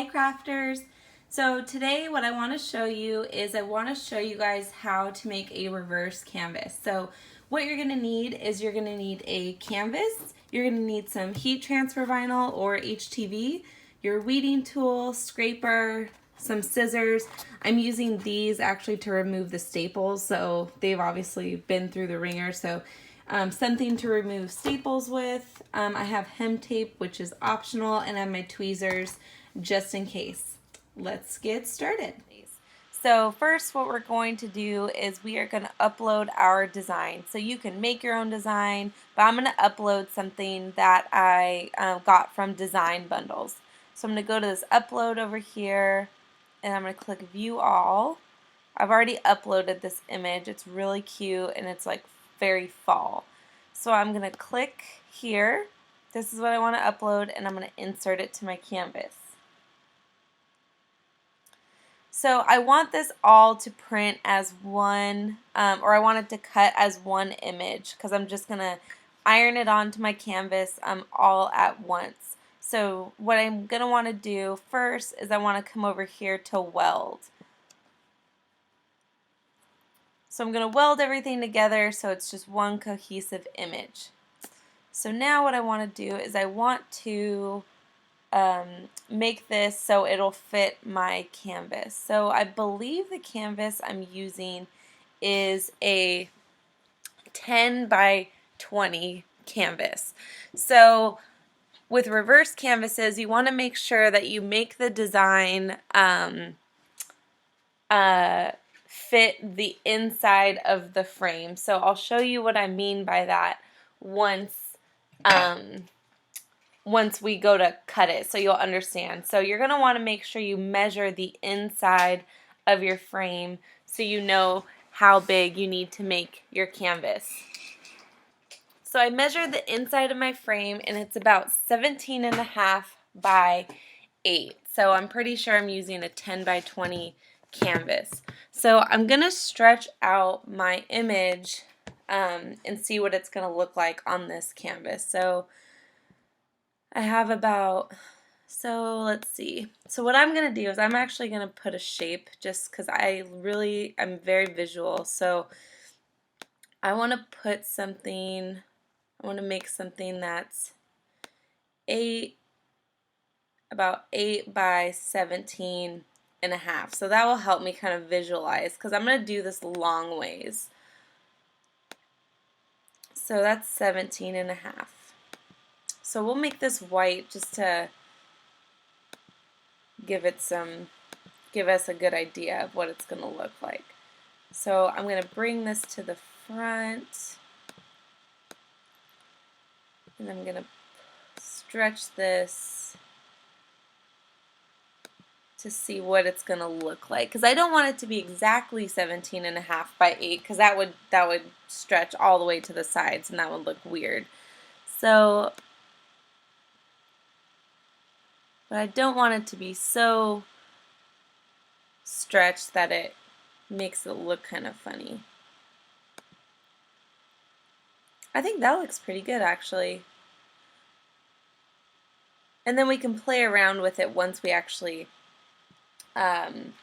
crafters. So today what I want to show you is I want to show you guys how to make a reverse canvas. So what you're going to need is you're going to need a canvas, you're going to need some heat transfer vinyl or HTV, your weeding tool, scraper, some scissors. I'm using these actually to remove the staples, so they've obviously been through the ringer, so something to remove staples with. I have hem tape, which is optional, and I have my tweezers just in case. Let's get started. So first what we're going to do is we are going to upload our design. So you can make your own design, but I'm going to upload something that I got from Design Bundles. So I'm going to go to this upload over here, and I'm going to click View All. I've already uploaded this image. It's really cute, and it's like very fall. So I'm going to click here. This is what I want to upload, and I'm going to insert it to my canvas. So I want this all to print as one, or I want it to cut as one image, because I'm just going to iron it onto my canvas all at once. So what I'm going to want to do first is I want to come over here to weld. So I'm going to weld everything together so it's just one cohesive image. So now what I want to do is I want to make this so it'll fit my canvas. So I believe the canvas I'm using is a 10 by 20 canvas. So with reverse canvases, you want to make sure that you make the design fit the inside of the frame. So I'll show you what I mean by that once we go to cut it, so you'll understand. So you're going to want to make sure you measure the inside of your frame so you know how big you need to make your canvas. So I measured the inside of my frame, and it's about 17.5 by 8. So I'm pretty sure I'm using a 10 by 20 canvas. So I'm going to stretch out my image and see what it's going to look like on this canvas. So I have about, so let's see. So what I'm going to do is I'm actually going to put a shape just because I'm very visual. So I want to put something, I want to make something that's about 8 by 17.5. So that will help me kind of visualize because I'm going to do this long ways. So that's 17.5. So we'll make this white just to give us a good idea of what it's going to look like. So I'm going to bring this to the front, and I'm going to stretch this to see what it's going to look like, because I don't want it to be exactly 17.5 by 8, because that would stretch all the way to the sides and that would look weird. So, but I don't want it to be so stretched that it makes it look kind of funny. I think that looks pretty good actually. And then we can play around with it once we actually cut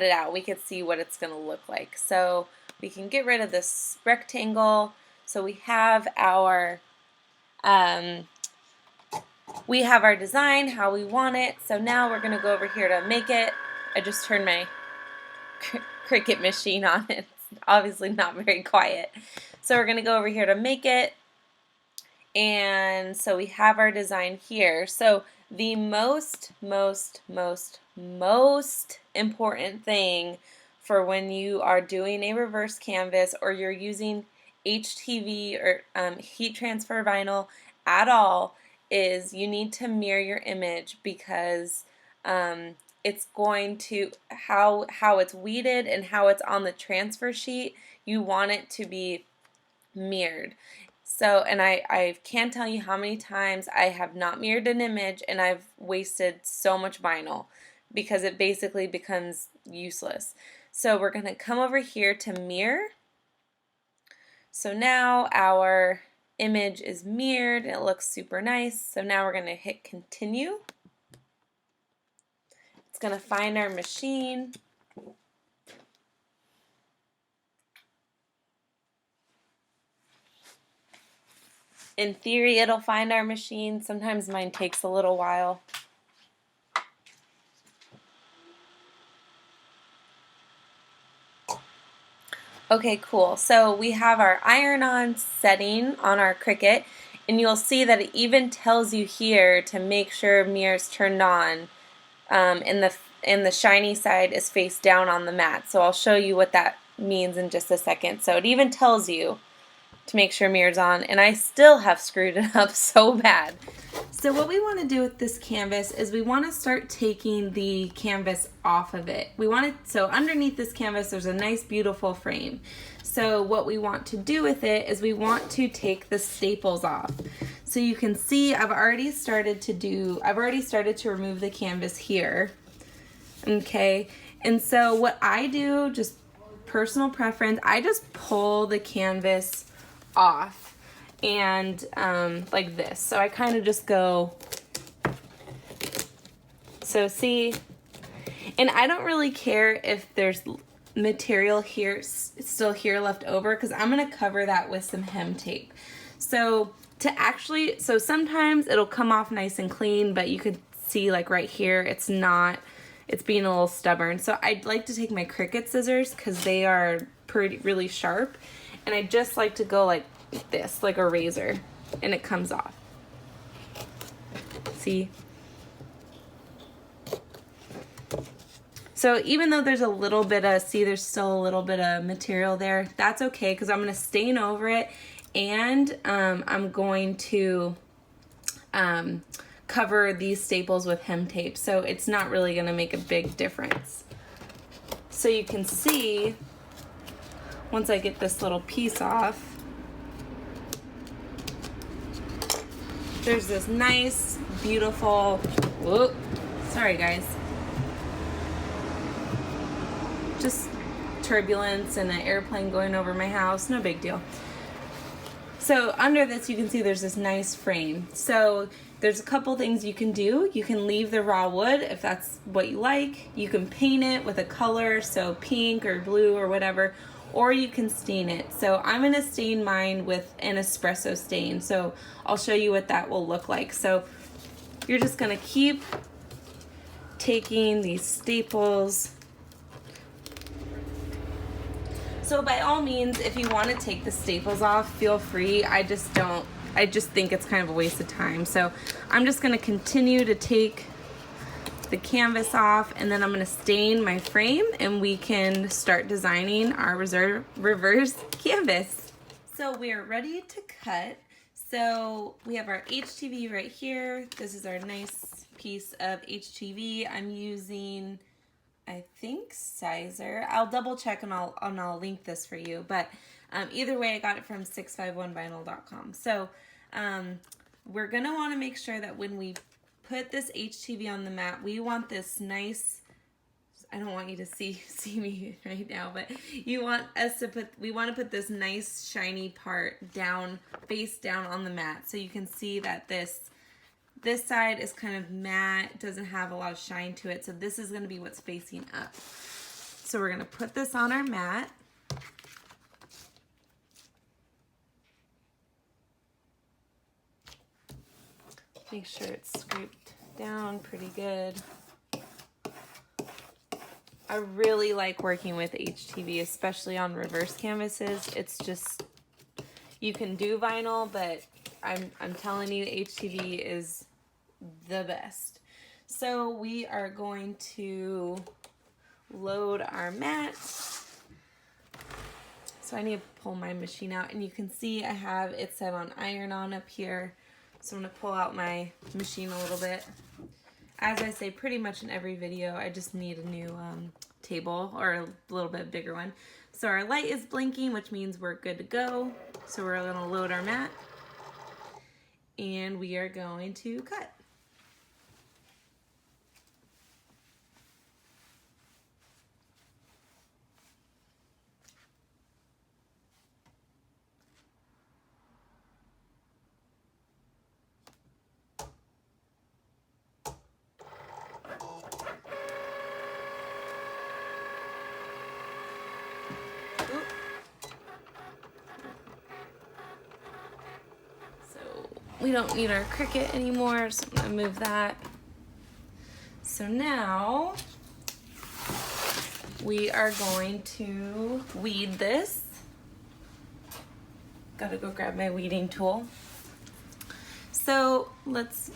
it out. We can see what it's going to look like. So we can get rid of this rectangle. So we have our design, how we want it. So now we're going to go over here to make it. I just turned my Cricut machine on. It's obviously not very quiet. So we're going to go over here to make it. And so we have our design here. So the most important thing for when you are doing a reverse canvas or you're using HTV or heat transfer vinyl at all is you need to mirror your image, because it's going to, how it's weeded and how it's on the transfer sheet, you want it to be mirrored. So, and I can't tell you how many times I have not mirrored an image and I've wasted so much vinyl because it basically becomes useless. So we're going to come over here to mirror. So now our image is mirrored and it looks super nice. So now we're going to hit continue. It's going to find our machine. In theory, it'll find our machine. Sometimes mine takes a little while. Okay, cool. So we have our iron-on setting on our Cricut, and you'll see that it even tells you here to make sure mirror's turned on, and the shiny side is face down on the mat. So I'll show you what that means in just a second. So it even tells you to make sure mirror's on, and I still have screwed it up so bad. So what we want to do with this canvas is we want to start taking the canvas off of it. So underneath this canvas there's a nice beautiful frame. So what we want to do with it is we want to take the staples off. So you can see I've already started to remove the canvas here. Okay, and so what I do, just personal preference, I just pull the canvas off and like this. So I kind of just go, so see, and I don't really care if there's material here still here left over, because I'm going to cover that with some hem tape. So sometimes it'll come off nice and clean, but you could see like right here it's being a little stubborn. So I'd like to take my Cricut scissors because they are really sharp, and I just like to go like this, like a razor, and it comes off. See? So even though there's a little bit of, there's still a little bit of material there, that's okay, because I'm going to stain over it, and I'm going to cover these staples with hem tape, so it's not really going to make a big difference. So you can see, once I get this little piece off, there's this nice, beautiful, whoop, sorry guys, just turbulence and an airplane going over my house, no big deal. So under this you can see there's this nice frame. So there's a couple things you can do. You can leave the raw wood if that's what you like. You can paint it with a color, so pink or blue or whatever, or you can stain it. So I'm going to stain mine with an espresso stain. So I'll show you what that will look like. So you're just going to keep taking these staples. So by all means, if you want to take the staples off, feel free. I just think it's kind of a waste of time. So I'm just going to continue to take the canvas off, and then I'm going to stain my frame, and we can start designing our reverse canvas. So we are ready to cut. So we have our HTV right here. This is our nice piece of HTV. I'm using, I think, Sizer. I'll double check and I'll link this for you. But either way, I got it from 651vinyl.com. So we're gonna want to make sure that when we put this HTV on the mat, we want this nice, I don't want you to see me right now, but we want to put this nice shiny part down, face down on the mat. So you can see that this side is kind of matte, doesn't have a lot of shine to it. So this is going to be what's facing up. So we're going to put this on our mat. Make sure it's scooped down pretty good. I really like working with HTV, especially on reverse canvases. It's just, you can do vinyl, but I'm telling you, HTV is the best. So we are going to load our mat. So I need to pull my machine out, and you can see I have it set on iron on up here. So I'm going to pull out my machine a little bit. As I say pretty much in every video, I just need a new table, or a little bit bigger one. So our light is blinking, which means we're good to go. So we're going to load our mat, and we are going to cut. we don't need our Cricut anymore, so I'm gonna move that. So now we are going to weed this. Gotta go grab my weeding tool. So I'm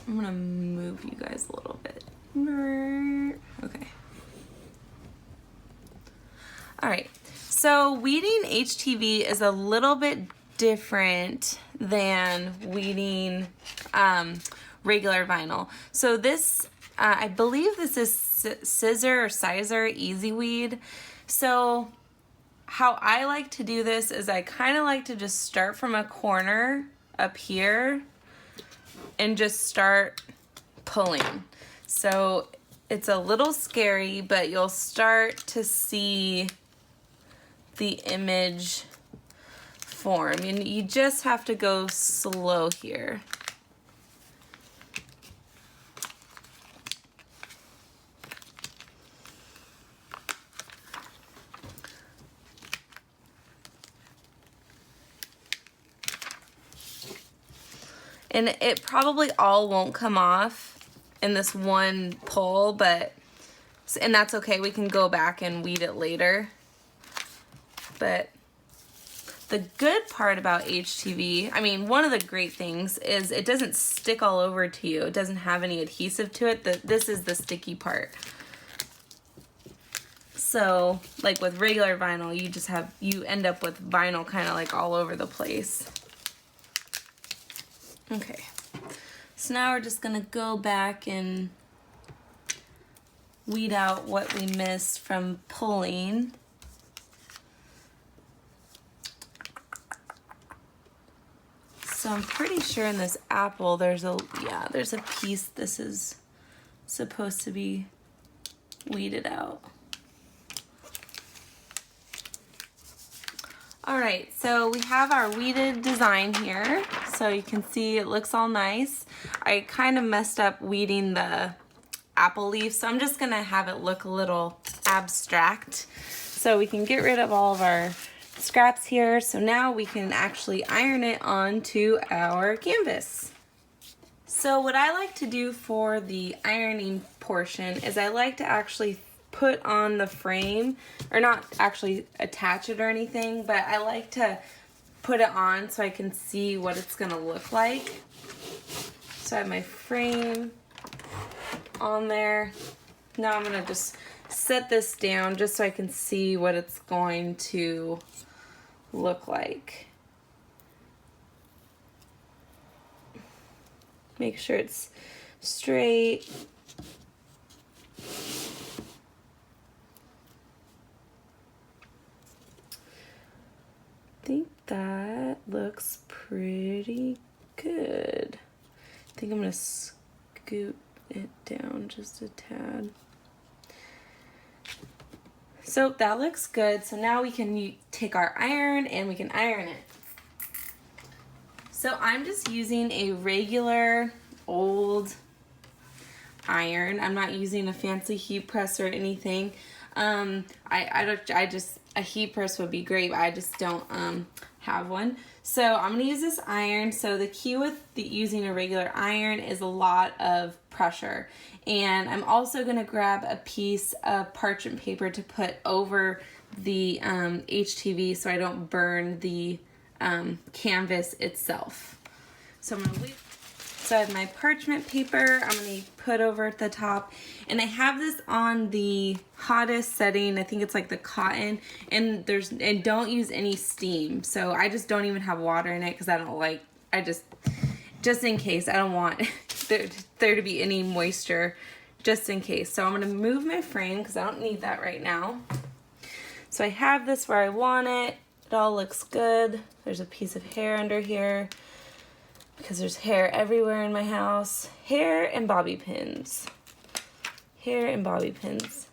gonna move you guys a little bit. Okay. All right, so weeding HTV is a little bit different than weeding regular vinyl. So this, I believe this is scissor or sizer easy weed. So how I like to do this is I kind of like to just start from a corner up here and just start pulling. So it's a little scary, but you'll start to see the image form, and you just have to go slow here. And it probably all won't come off in this one pull, and that's okay, we can go back and weed it later. But the good part about HTV, I mean, one of the great things is it doesn't stick all over to you. It doesn't have any adhesive to it. This is the sticky part. So, like with regular vinyl, you end up with vinyl kind of like all over the place. Okay, so now we're just gonna go back and weed out what we missed from pulling. So I'm pretty sure in this apple there's a piece this is supposed to be weeded out. All right, so we have our weeded design here. So you can see it looks all nice. I kind of messed up weeding the apple leaf, so I'm just gonna have it look a little abstract. So we can get rid of all of our scraps here. So now we can actually iron it onto our canvas. So what I like to do for the ironing portion is I like to actually put on the frame, or not actually attach it or anything, but I like to put it on so I can see what it's gonna look like. So I have my frame on there. Now I'm gonna just set this down just so I can see what it's going to look like. Make sure it's straight. I think that looks pretty good. I think I'm gonna scoot it down just a tad. So that looks good. So now we can take our iron and we can iron it. So I'm just using a regular old iron. I'm not using a fancy heat press or anything. A heat press would be great, but I just don't have one. So I'm gonna use this iron. So the key with using a regular iron is a lot of pressure. And I'm also gonna grab a piece of parchment paper to put over the HTV so I don't burn the canvas itself. So I'm gonna So I have my parchment paper I'm gonna put over at the top, and I have this on the hottest setting. I think it's like the cotton, and don't use any steam. So I just don't even have water in it because just in case, I don't want there to be any moisture, just in case. So I'm gonna move my frame because I don't need that right now. So I have this where I want it. It all looks good. There's a piece of hair under here because there's hair everywhere in my house. Hair and bobby pins. Hair and bobby pins.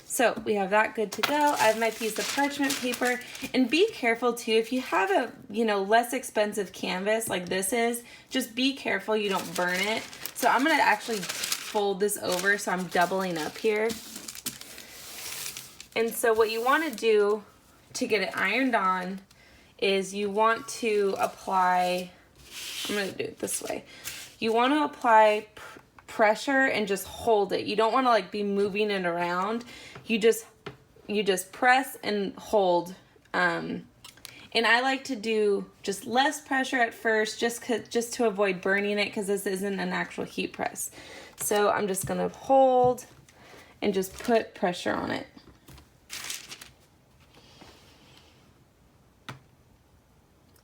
So we have that good to go. I have my piece of parchment paper, and be careful too. If you have a less expensive canvas like this is, just be careful you don't burn it. So I'm gonna actually fold this over so I'm doubling up here. And so what you want to do to get it ironed on is you want to apply I'm gonna do it this way. You want to apply pressure and just hold it. You don't want to like be moving it around. You just press and hold. And I like to do just less pressure at first, just to avoid burning it, because this isn't an actual heat press. So I'm just gonna hold and just put pressure on it.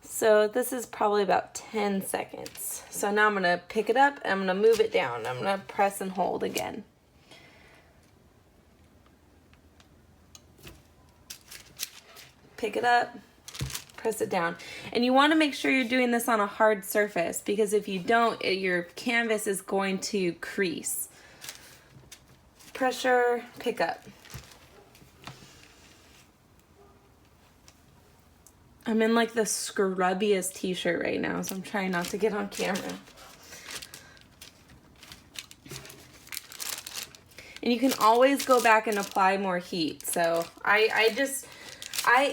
So this is probably about 10 seconds. So now I'm gonna pick it up and I'm gonna move it down. I'm gonna press and hold again. Pick it up, press it down. And you wanna make sure you're doing this on a hard surface, because if you don't, your canvas is going to crease. Pressure, pick up. I'm in like the scrubbiest t-shirt right now, so I'm trying not to get on camera. And you can always go back and apply more heat. So I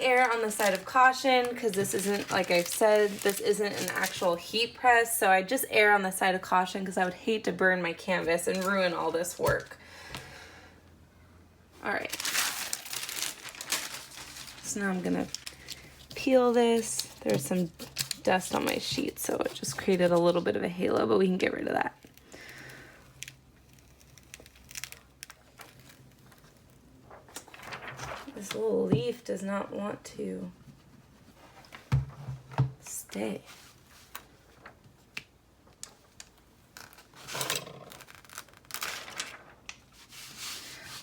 err on the side of caution, because this isn't, like I've said, this isn't an actual heat press. So I just err on the side of caution, because I would hate to burn my canvas and ruin all this work. All right. So now I'm gonna peel this. There's some dust on my sheet, so it just created a little bit of a halo, but we can get rid of that. This little leaf does not want to stay.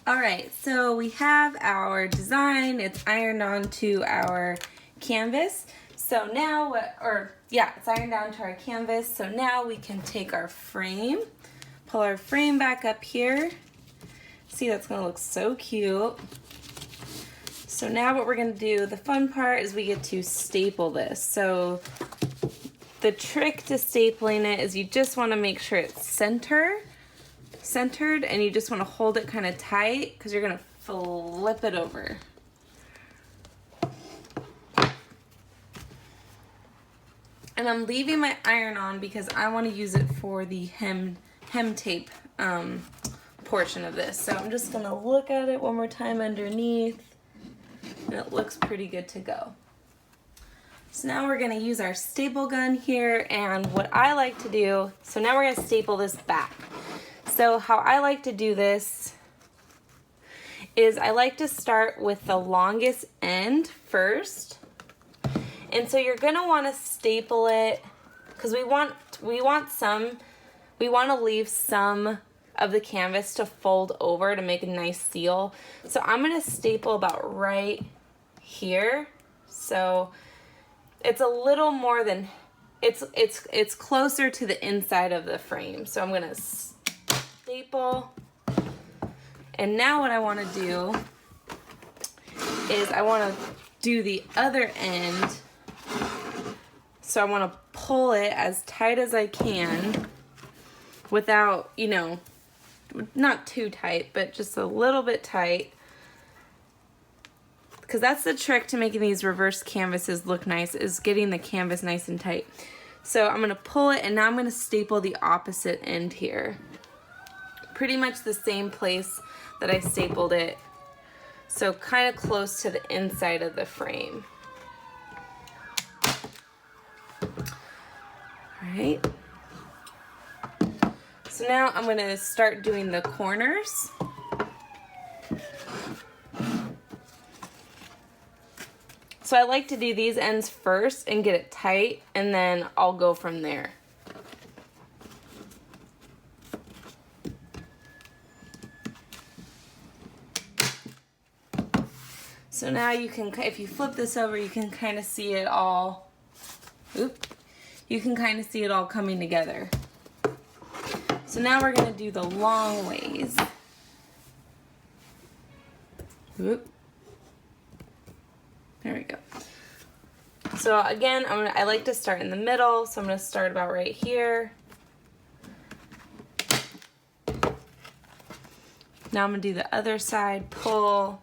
All right, so we have our design. It's ironed onto our canvas. So now, it's ironed down to our canvas. So now we can take our frame, pull our frame back up here. See, that's gonna look so cute. So now what we're gonna do, the fun part is we get to staple this. So the trick to stapling it is you just wanna make sure it's centered, and you just wanna hold it kind of tight, because you're gonna flip it over. And I'm leaving my iron on because I want to use it for the hem tape portion of this. So I'm just gonna look at it one more time underneath, and it looks pretty good to go. So now we're gonna use our staple gun here, and what I like to do, so now we're gonna staple this back. So how I like to do this is I like to start with the longest end first. And so you're gonna wanna staple it, because we want to leave some of the canvas to fold over to make a nice seal. So I'm gonna staple about right here. So it's a little more than, it's closer to the inside of the frame. So I'm gonna staple. And now what I wanna do is I wanna do the other end. So I want to pull it as tight as I can without, not too tight, but just a little bit tight. Because that's the trick to making these reverse canvases look nice, is getting the canvas nice and tight. So I'm going to pull it, and now I'm going to staple the opposite end here. Pretty much the same place that I stapled it. So kind of close to the inside of the frame. Alright, so now I'm going to start doing the corners. So I like to do these ends first and get it tight, and then I'll go from there. So now you can, if you flip this over, you can kind of see it all, you can kind of see it all coming together. So now we're going to do the long ways. There we go. So again, I like to start in the middle, so I'm going to start about right here. Now I'm going to do the other side, pull.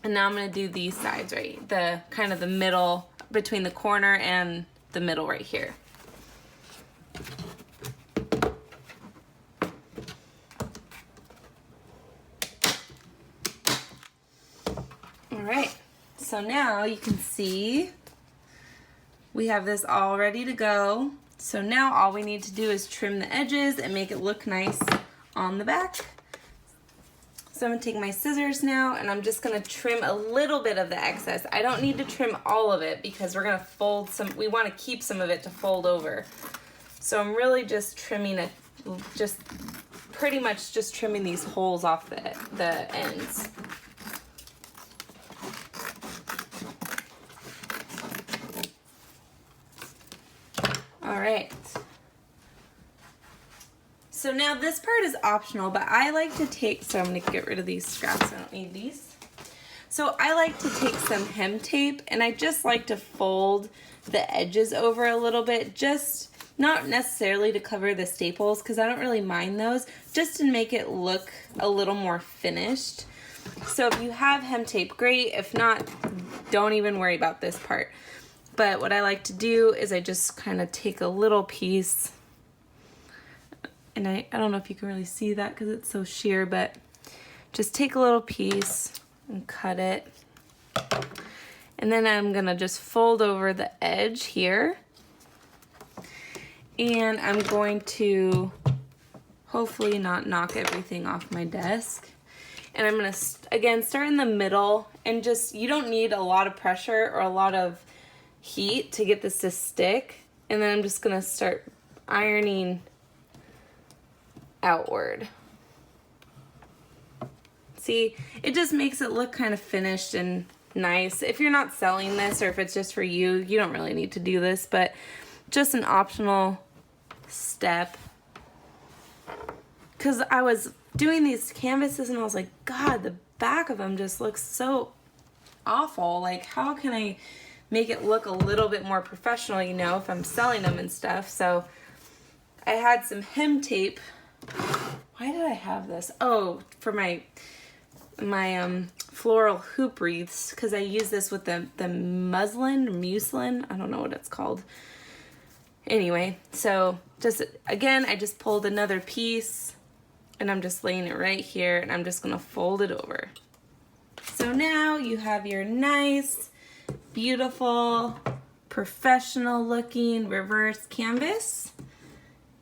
And now I'm going to do these sides, right? The kind of the middle between the corner and the middle right here. All right, so now you can see we have this all ready to go. So now all we need to do is trim the edges and make it look nice on the back. So I'm gonna take my scissors now and I'm just gonna trim a little bit of the excess. I don't need to trim all of it because we're gonna fold some, we wanna keep some of it to fold over. So I'm really just trimming it, just pretty much just trimming these holes off the ends. All right. So now this part is optional, but I like to take, so I'm gonna get rid of these scraps, I don't need these. So I like to take some hem tape and I just like to fold the edges over a little bit, just not necessarily to cover the staples because I don't really mind those, just to make it look a little more finished. So if you have hem tape, great. If not, don't even worry about this part. But what I like to do is I just kind of take a little piece, and I don't know if you can really see that because it's so sheer, but just take a little piece and cut it. And then I'm gonna just fold over the edge here. And I'm going to hopefully not knock everything off my desk. And I'm gonna, again, start in the middle and just, you don't need a lot of pressure or a lot of heat to get this to stick. And then I'm just gonna start ironing outward. See, it just makes it look kind of finished and nice. If you're not selling this or if it's just for you, you don't really need to do this, but just an optional step. Because I was doing these canvases and I was like, God, the back of them just looks so awful. Like, how can I make it look a little bit more professional, you know, if I'm selling them and stuff? So I had some hem tape. Why did I have this? Oh, for my floral hoop wreaths, because I use this with the muslin, I don't know what it's called. Anyway, so just again, I just pulled another piece and I'm just laying it right here and I'm just gonna fold it over. So now you have your nice, beautiful, professional looking reverse canvas.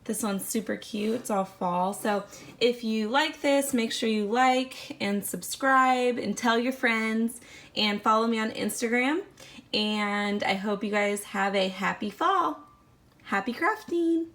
This one's super cute, it's all fall. So if you like this, make sure you like and subscribe and tell your friends and follow me on Instagram. And I hope you guys have a happy fall. Happy crafting!